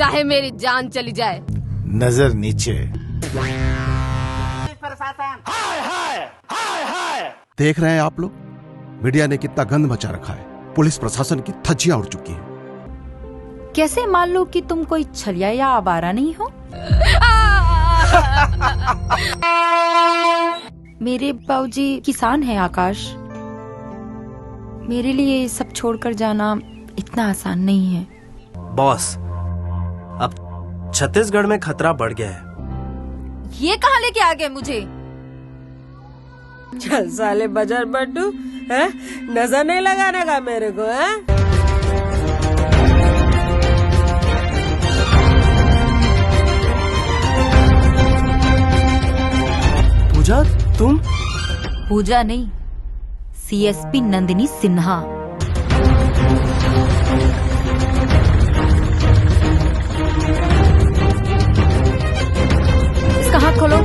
चाहे मेरी जान चली जाए। नजर नीचे। देख रहे हैं आप लोग, मीडिया ने कितना गंद मचा रखा है। पुलिस प्रशासन की धज्जियां उड़ चुकी हैं। कैसे मान लो कि तुम कोई छलिया या आवारा नहीं हो? मेरे बाबूजी किसान हैं आकाश। मेरे लिए सब छोड़कर जाना इतना आसान नहीं है। बॉस, अब छत्तीसगढ़ में खतरा बढ़ गया है। ये कहाँ लेके आ गए मुझे? चल साले बजर बड्डू, है नजर नहीं लगाने का मेरे को, है? पूजा, तुम? पूजा नहीं, सीएसपी नंदिनी सिन्हा। इसका हाथ खोलो।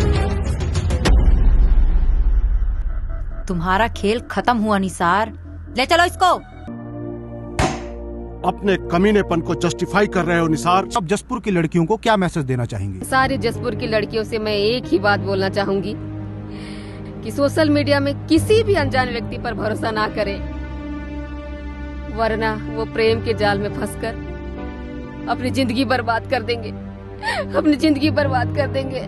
तुम्हारा खेल खत्म हुआ निसार, ले चलो इसको। अपने कमीनेपन को जस्टिफाई कर रहे हो निसार। अब जसपुर की लड़कियों को क्या मैसेज देना चाहेंगे? सारी जसपुर की लड़कियों से मैं एक ही बात बोलना चाहूंगी कि सोशल मीडिया में किसी भी अनजान व्यक्ति पर भरोसा ना करें, वरना वो प्रेम के जाल में फंसकर अपनी जिंदगी बर्बाद कर देंगे, अपनी जिंदगी बर्बाद कर देंगे।